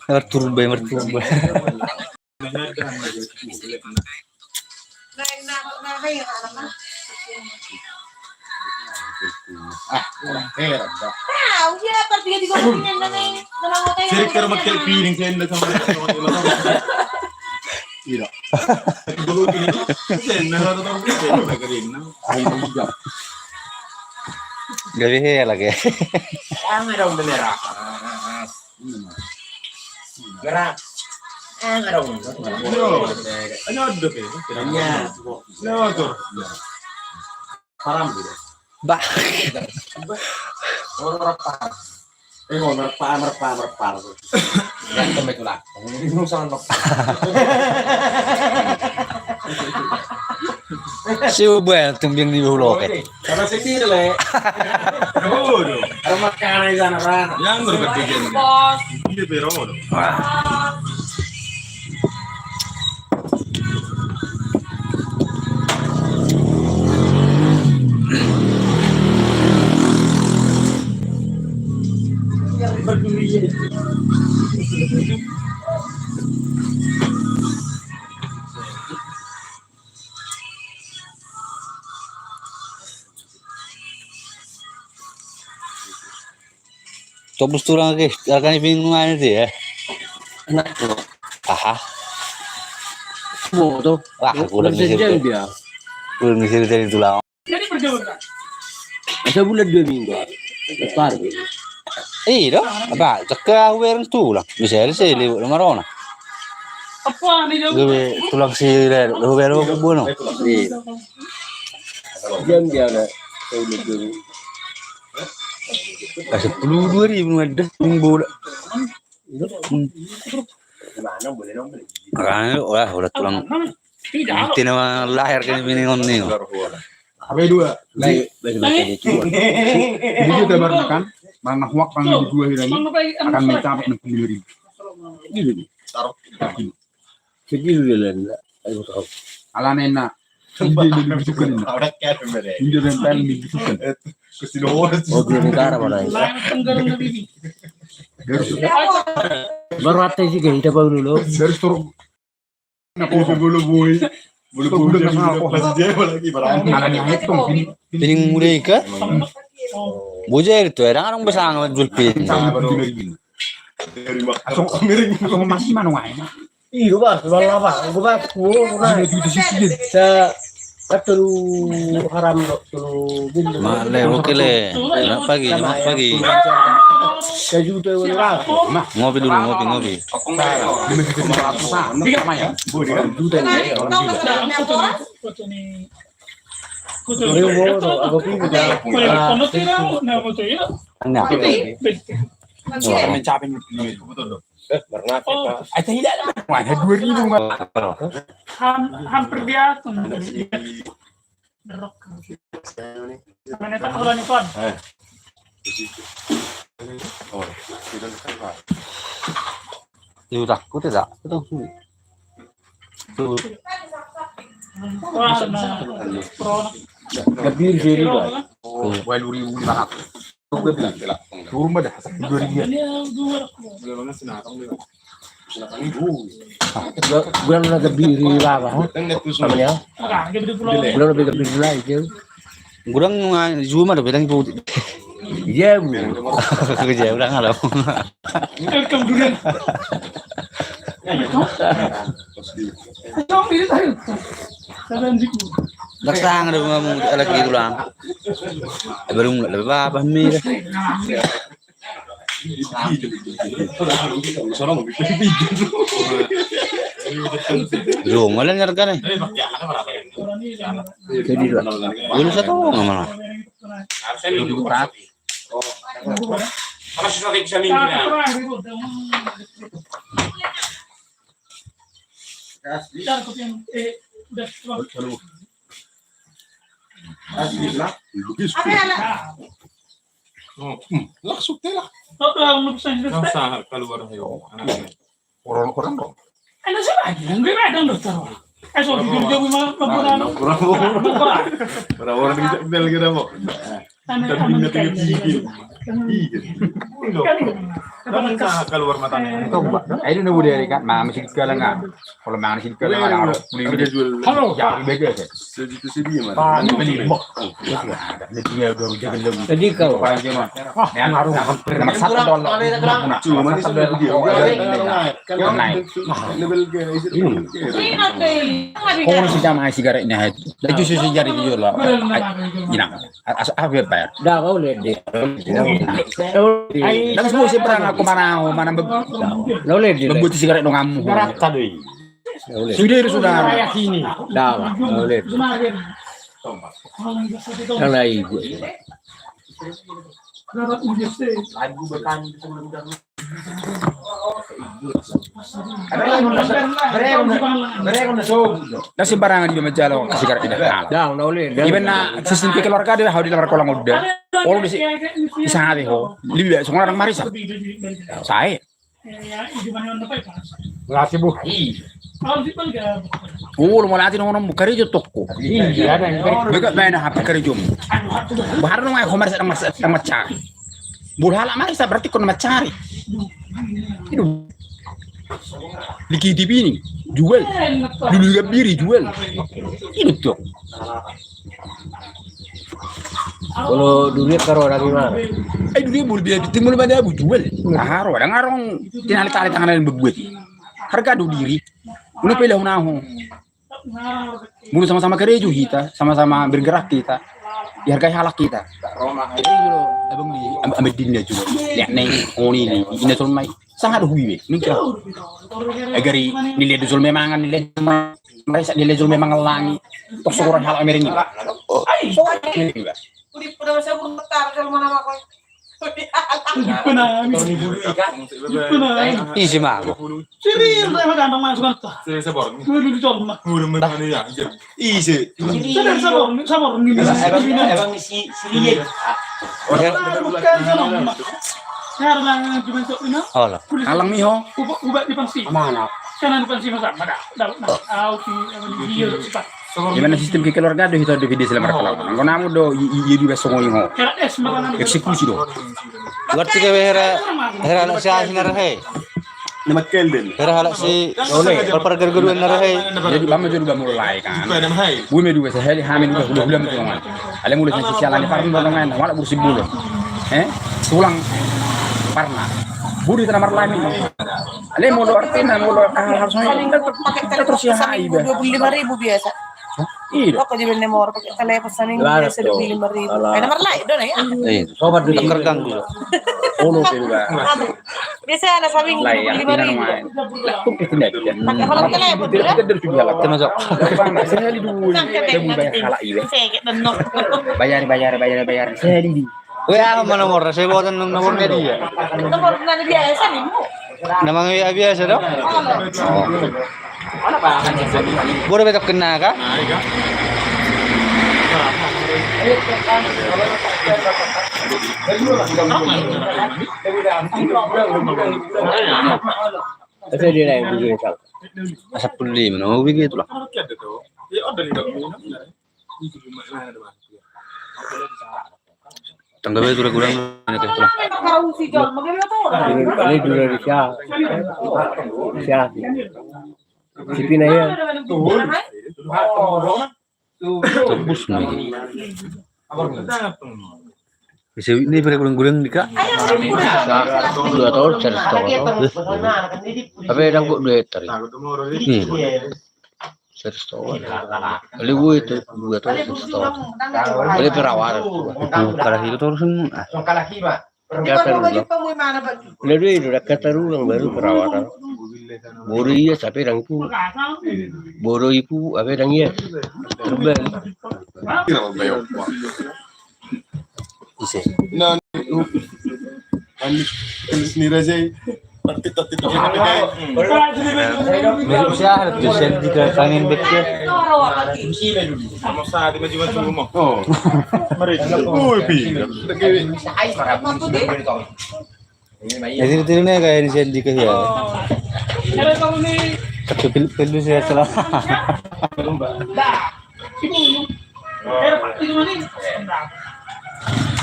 Merturba. Tahu dia pergi di gulungan dengan hotel. Cirker makin piring senda sama Iya. Dulu ini senda atau senda kering. Gawe lagi. Ang ada bendera. Gerak. Ang ada bendera. Ano ada pe? Kanya. No to. Haram gitu. Bah. Merpa. Merpa. Yang tempat lah. Ini urusan merpa. Siapa tumbang di bawah ke? Karena setir le. Aduh. Ada makanan di sana kan. Yang berketiga. Ini pero. Tobus turang ke, akan bingung itu ya. Enak tuh. Aha, Semua tuh. wah kurang Sejam ngisi, dia. kurang ngisi dari tulang. Ada bulan 2 minggu. Ketar. Iya, apa? Cekah wearing tulang. Bisa sih lihat marona. Apa nih jauh? Gue tulang si le, lu baru bunuh. Iya. Jam dia ada. Saya bulan 2 minggu. Kasih 22.000 ada minggu. Gimana boleh dong beli? Makanya udah tulang. Tidak nama lahir kan ini nih. Apa dua? Baik macam itu. Jadi kita baru makan, mana huak panggil di dua hari ini akan mencapai 60.000. Gitu. Segitu dia lah. Ayo tahu. Ala nena, hindi dibisukan ini. Ada kayak bener. Hindi rempel dibisukan. Kusino. Oh, di negara mana ini? Baru hati sih kita baru dulu. Dari store. Naku bulu boy. Bulu nasional kok. Kelas dia lagi barang. Ala ni ayat tong pin. Piring mulai ke? Bujar itu orang besar jual piring. Sama 30.000. Asong masih mana wae. Iya, Pak. Wala Pak. Gua Ada di sisi. sa katulu haram lo bil. Male, oke le. Pagi. Kaju tuh wala. Ngopi dulu, ngopi. Di masjid itu sama ya. Juta ni. Ayo boro, aku pindah dah. Anya. Mencapai betul. Karena Ada tidak ada. Wah, 2.000 Hampir dia tuh. Derok. Mana tak kalau nih kon? Itu takut tidak? Itu. Tuh. Wah, pro. Kabir jadi Pak. 2.500. Gue bilang turun dah 2.000. Ini dua. Bulan na kabir apa? Namanya? Enggak, dia di pulau. Bulan lebih kabir lagi. Gurang Zuma udah bilang itu. Iya, Bu. Kerja udah ngalau. Welcome durian. Jom ini tahu. Saban jiku. Naksang ada ngomong lagi itu lah. Baru mulai lebih apa mir. Yo, malah nyarga nih. Jadi lah. Dulu satu nggak malah. langsung telah. Keluar ayo. Orang-orang dong. Ano siya ba? Hindi ba ang doktor? Ay, so, bigyan mo mga mapura. Orang-orang di bel kita mo. Terbina tinggi gigit. Namun sah keluar matanya. Itu ini nunggu dari kan, masih segala nggak? Kalau mana sih segala nggak harus beli jual. Halo, ya beda sih. Sejuta sedih mana? Beli dia udah jangan lebih. Jadi kalau Yang harus nomor $1. Cuma ini sudah dia naik. level ke Kung si jama sigaretnya itu. Lagi susu jari itu lah. Inang. Apa bayar? dah kau lihat dia. Dan semua sih pernah aku mana Kau lihat dia. membuat sigaret dong kamu. Sudah itu sudah. Dah kau lihat. Kalau ibu. Dan sembarangan di majalah sigaret tidak. Dah kau lihat. Iban na sistem keluarga dia harus dilamar kolang udah. Kalau di sana deh ho. Lebih baik semua orang marisa. Saya. Ngasih bu. Oh, mau latih orang buka kerja toko. Iya ada yang Mereka main HP kerja. Bahar nong aku marisa sama cari. Bulhala marisa berarti kau mencari. Itu. Liki di sini jual. Dulu juga biri jual. Itu tuh. kalau duit karo dari mana? Dulu boleh biar timul pada abu jual. Haro, ada ngarong tinali-tali tangan berbuat. Harga do diri. Udah pilih nahu. Mulu sama-sama kerja kita, sama-sama bergerak kita. Dihargai halak kita. Jadi gitu, abang di ambil dinda juga. Lihat nih, ini ini solmai sangat hui. Mikir. Agari nilai dul memang nilai mereka nilai dul memang langi. Tok seorang hal Amerika. So juga. Udah masa pun betar kalau mana aku. Isi mah. Siri, saya makan masuk kan. Sebor. Dulu dicoba mah. Udah mana ya? Isi. Sadar sabor nih. Emang si liye. Bukan sabor mah. Karena cuma sok ini. Oh lah. Alang miho. Ubah di pansi. Mana? Karena di pansi masa ada. Auti dia cepat. Gimana sistem keluarga do itu divide selama kalau. Engko namu do iya juga songo ingo. Karena es makanan Eksekusi do. Berarti ke hera halak si asin rahe. Nama kelden. Hera halak si oleh per gerguduan rahe. Jadi bama juga mulai kan. Bukan nama hai. Bumi juga sehari hamil juga udah itu kan. Ale mulai sosial ani parang bolongan wala bersih bulu. Tulang parna. Budi tanah marlani. Ale mau do artina mau do harusnya kita terus ya hai. 25.000 biasa. Iya. Kok jadi nomor pakai telepon ini biasa 25.000. Nomor lain dong ya. Sobat dulu Kergang dulu. Ono juga. Biasa ada samping Layak tidak 25.000. main. Tuh tidak. Pakai kalau telepon Kita dari sudah lah. Termasuk. Sekali dulu. Kita bayar halak iya. Saya dan no. Bayar. Sekali di. Weh, apa nomor? Saya bawa nomor media. Nomor nanti biasa nih. Namanya biasa dong. Boleh betok kena kah? Itu dia yang begini kau. Asap pulih, mana begitu lah. Tanggapnya itu kurang ini kayak itulah. Kau sih John, bagaimana tuh? Ini dulu di Syah. Si Pina ya. Tebus nih. Bisa ini pada gulung-gulung dikak. 2 tahun saya tahu. Tapi yang kok 2 hektar. Nih. Saya tahu. Kali gue itu 2 tahun saya tahu. Kali perawat. Kalau itu terus Lalu itu dekat terus baru perawatan. Bodoh iya sampai orang itu. Bodoh ibu apa orang iya. Terbang. bisa. Nah, sendiri aja. Tito. Besok siapa tuh senti ke angin beknya. Sama sa di maju rumah. Oh. Mari. Pi. Jadi nih kayak ini senti ke ya. Karena kalau nih Kepil saya salah. Ibu. Pak itu mana?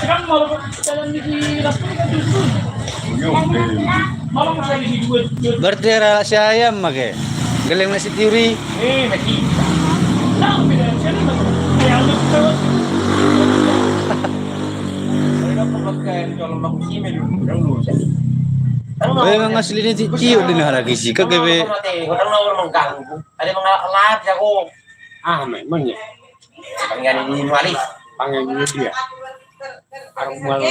Kan malu jalan di Las Vegas itu. Malu saya di dua. Berarti rela si ayam make. Galing na si teori. Masih. Nah, beda. Saya ya lu terus. Eh mga asli ni Tio din lagi sih kagabi. Orang nawar mengganggu. Ada mengalap jago. Memang ya. Pengen ini walis. Panggilnya dia. Aku mau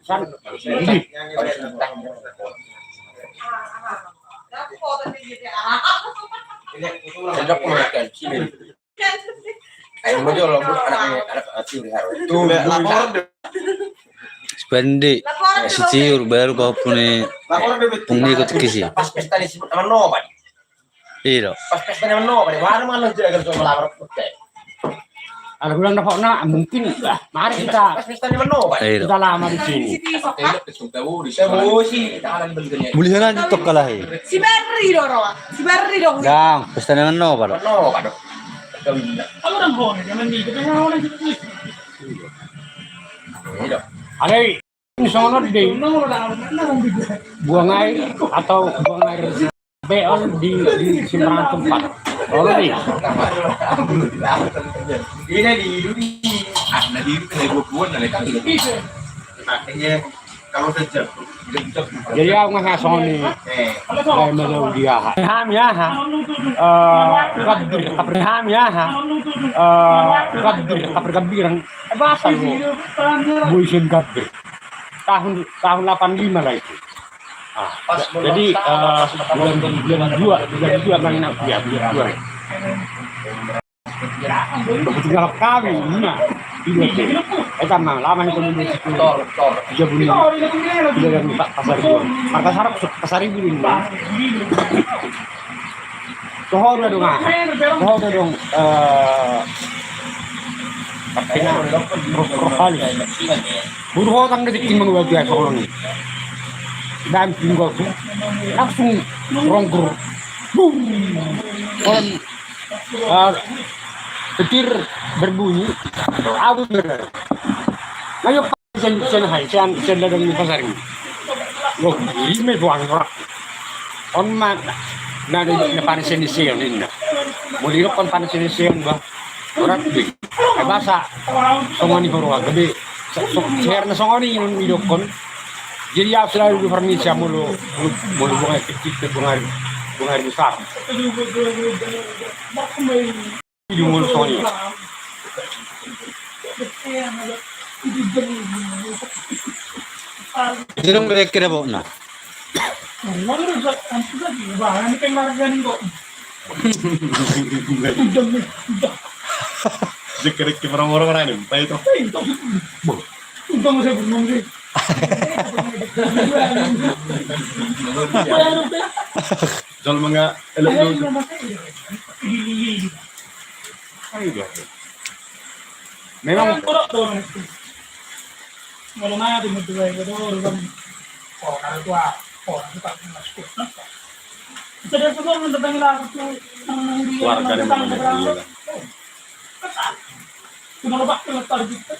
san. Sendok makan sini. Ayo mau jual anaknya anak Tio harus. Tuh, lapor Spende si Tio baru kau punya pengikut kisi. Pas pesta di sini sama Nova. Iya. Pas pesta sama Nova, baru malah jaga cuma lapor pakai. Ada bulan dapat nak mungkin mari kita Pas pesta sama Nova. Iya. kita lama di sini. Saya sih kita akan bentuknya. Bulihan aja tok kalah. Si Barry dong, si Barry dong. Gang, pesta naman no para. Nova dong. Kalau orang hone, jangan di kita orang gitu. Iya. Ada ini sono di buang air atau buang air beol di sembarang tempat. Kalau nih, Ini di duri. Nah, di itu buat dari kan. Akhirnya kalau sejak jadi aku nggak soni. Saya mau dia. Ham ya ha. Kabir ham ya ha. Kabir kabirang. Bahasa lu. Buisin kabir. Tahun 85 lah itu. Jadi bulan 2 main aku ya bulan 2. Begitu galak kami, iya. Karena lama itu mundur Tor. 3 bulan. Tidak ada pasar ibu. Pasar ibu ini. Kohor dong ah. Kohor dong. Artinya kali. Buru orang dari timur luar biasa orang ini. Dan tinggal tu langsung rongkur. Boom. Orang petir berbunyi. Aku benar. Ayo sen hai sen dalam pasar ini. Loh, ini buang orang. On man. Nah, di depan sini ini. Mau di depan sini bah. Orang big. Bahasa songoni baru gede. Share na songoni yung idokon. Jadi ya selalu di furniture mulu bunga kecil ke bunga besar. Di mulu songoni. Sino mereka kira po na? Bahan penghargaan kok. Deket orang-orang ini, pak itu. Untung saya belum sih. Jual mangga elektronik. Memang Kalau nanya di media itu orang orang tua orang kita masuk. Jadi itu kan tentang Warga yang mengambil. Cuma lupa keluar gitu.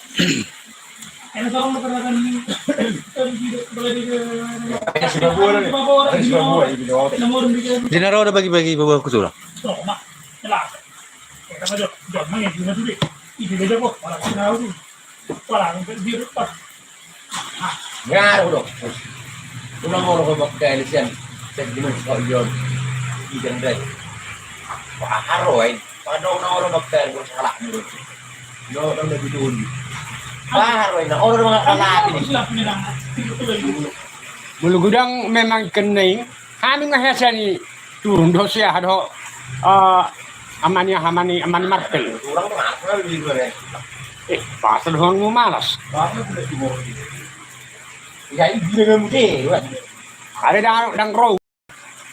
Ini seorang berkatakan Dinaraw na bagi-bagi bawa ko sura. Ngaruh dong. Ulang mau lo pakai lisian. Segmen sekalian. Ikan dai. Wah, haroin. Padahal orang pakai gue salah dulu. Yo, udah lebih dulu. Haroin. Orang mga kalapin ini. Bulu gudang memang kening. Kami ngahasani turun dosia hado amani martel. Orang mana lebih gue. Pasal doang malas. Ya, ini dengan mudah. Ada dang roh.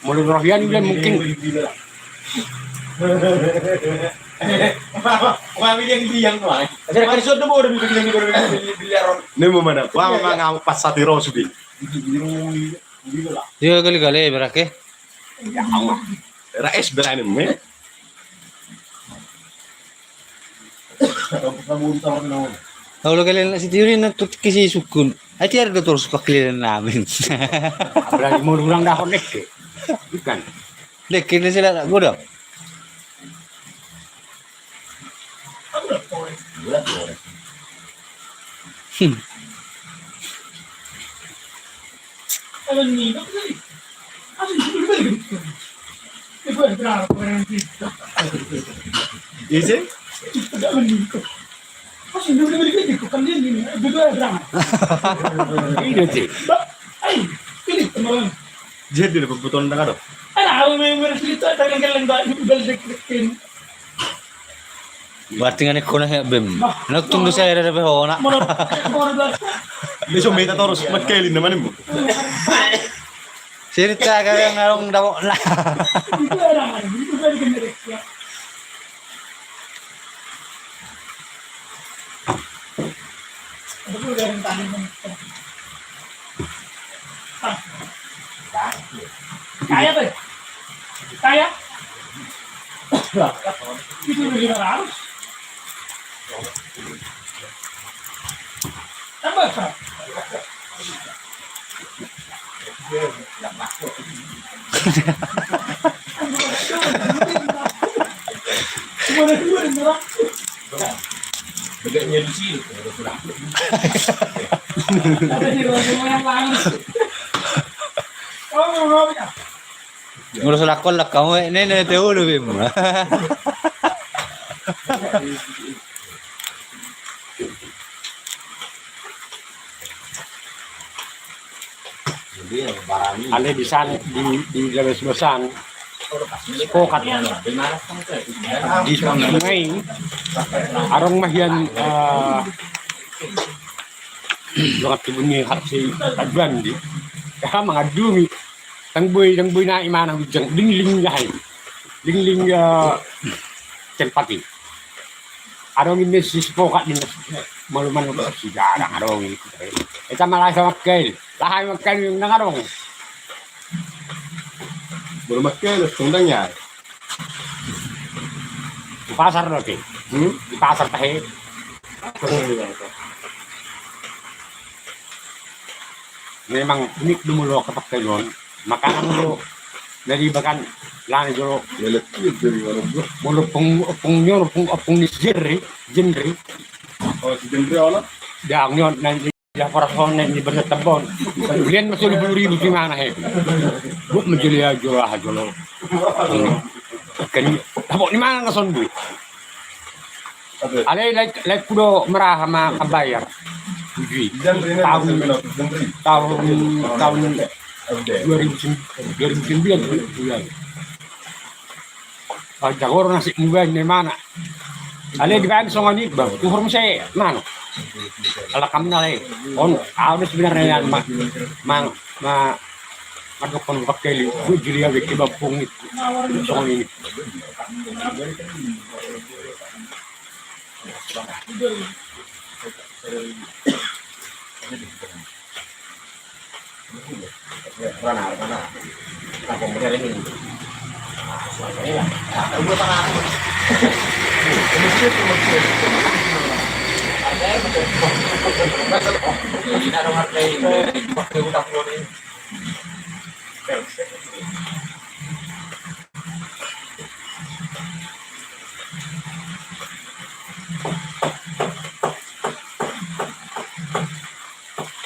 Mulu rohian juga mungkin. Kami yang biang tuh. Ada kerja tuh baru bilang. Ini mau mana? Wah, memang pas satu ros di. Dia kali-kali berake. Rais berani me. Kalau kalian si Tiuri natut kisi sukun. Ay tiar do terus kekeliling namin. Apalagi mau ulang dahon dek. Bukan. Dek kini sila godo. Alam niyo, ano yung balik ko? Ito ay grabe ko rin dito. Isi? Alam niyo. Kasi yung balik ko kanina din, ito ay drama. Ini sih. Ay, pilit mo lang. Jadi na pagbuton na ka do. Ano, ako may meron dito, talagang galang ba, yung balik-balikin. Berarti nga ko na bem. Nagtunggu sa ere be hona. Hindi siya may tatoros. Magkailin naman mo. Cerita ka yang ngarong daw na. Ito ay drama, ito balikin na rin. Ano po galing tayo ng kaya ba? Kaya? Ito yung ginaraos. Tama ka? Biganya di sini. Ngurus lakon lak kamu ini te ulo bem. Ale di sana di labas basan. Pokat di sungai. Arong mahian lukat tibungi si Adwan di. Kaya mga dumi. Tangboy na imana wijang lingling yahay. Lingling tempati. Arong ini si pokat din maluman ko si garang arong ini. Ita malay sa makkail. Lahay makkail yung nangarong. Baru magkailin. Tundang yan. Di pasar lagi. Di pasar tahe. Memang unik dumulo kapag kayon. Makanan mo nalibakan lang dulu. Lalakid dari warung bro. Mulo pung nyor pung ni genre. Oh, si Dendri wala? Yang nyor nanti ya para son ni bertabon. Lian masih 10,000 di mana he. Buat menjadi aja dulu. Kan tapos ni mana nason bu. Ale like kudo merah sama kabayar. Uji. Dendri na. Tahun 2009 ya. Jagoro nasi mubay ni mana. Ale di kan songani ba. Tuhur mo siya mano. Alakam na lay. On awes sebenarnya yan madukon bakeli. Juli ya wiki ba pung songani. Mana? Aku bener ini.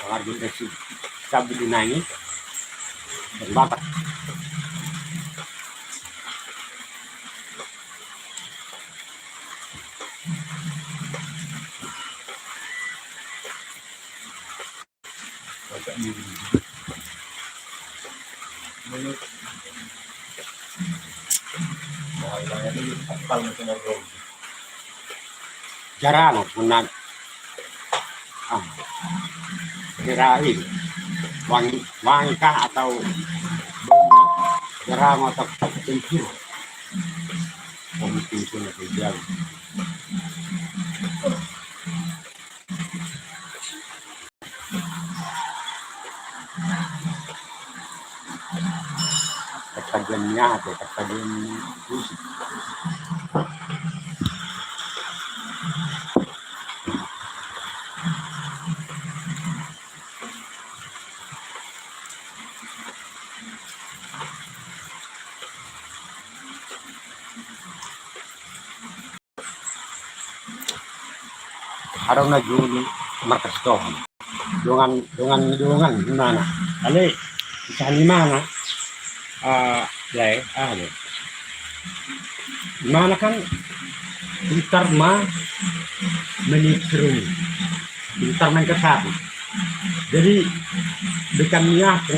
Harga desi sabi dinani. Batak. Jarang menang. Kirain wangi kah atau jarang atau tempur. Mungkin sudah terjadi. Ketagihannya atau ketagihan musik. araw na Juli markas to. Dungan gimana? Kali isa gimana? Gimana kan pintar mah menitrum, pintar main kesatu. Jadi dekan itu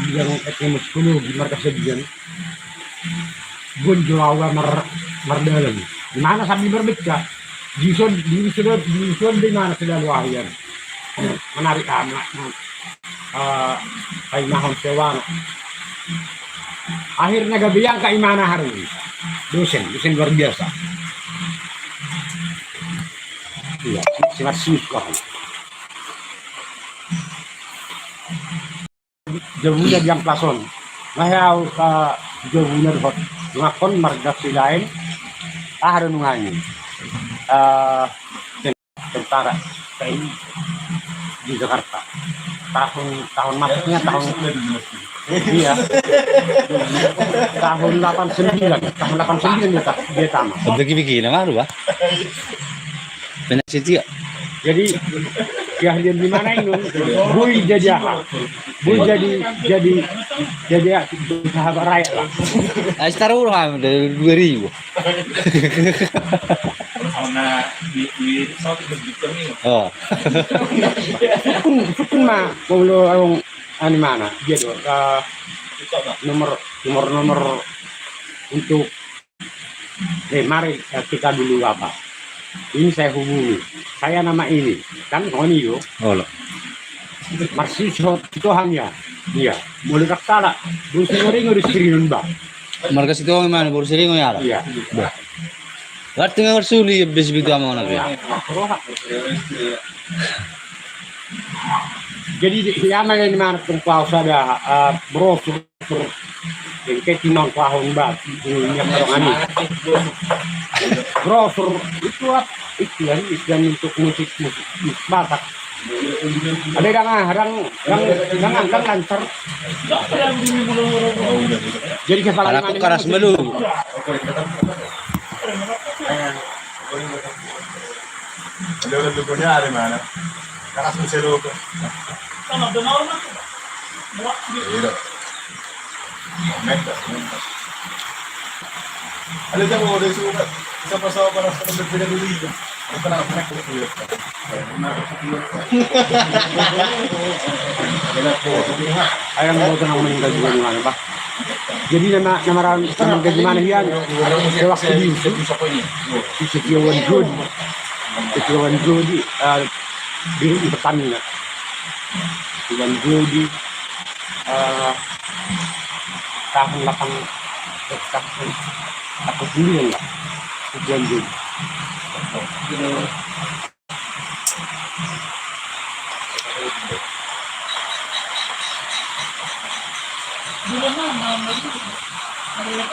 yang ekonomi 10 di markas sebian gun jawa mardalan gimana sambil berbicara di di mana sudah luayan menarik anak kayak mahon sewan akhirnya gabiang ke imana hari ini dosen luar biasa iya sangat siswa jauhnya yang plason ngayaw ka jauhnya hot ngakon marga silain ada nungani tentara TNI di Jakarta tahun masuknya tahun iya tahun 89 dia tamat. Bagi-bagi nama lu, Pak. Benar sih ya. Jadi keahlian di mana ini? Bui jadi apa? Bui jadi sahabat rakyat lah. Taruh lah dari 2000. Oh. Sukun mah kalau orang ani mana? Dia tuh nomor untuk mari kita dulu apa? Ini saya hubungi. Saya nama ini kan Roni yo. Oh loh. Marsiso itu hanya dia. Mulai kaktala. Busi ngori screen ba. Markas itu orang mana? Baru sering ya. Iya. Berarti nggak bersuli bis begitu sama orang ya. Jadi ya mana ini mana tumpah sada brosur yang ketinong tahun bat ini yang orang ini. Brosur itu apa? Iklan untuk musik Batak. Ada yang lancar. Jadi kepala Aku keras melu. Allora lo cogliare, mana? Cara sul celuto. Sama dengar mah. Vero. Metta. Allora siamo adesso sta passando per la strada per la via. Non la faccio più. Ayang mau tenang meninggal juga di mana, Pak? Jadi nama meninggal di mana dia? Waktu di Kecilwan Jodi di Pertamina. Kecilwan Jodi tahun 89 lah. Kecilwan Jodi. Dulu mah ada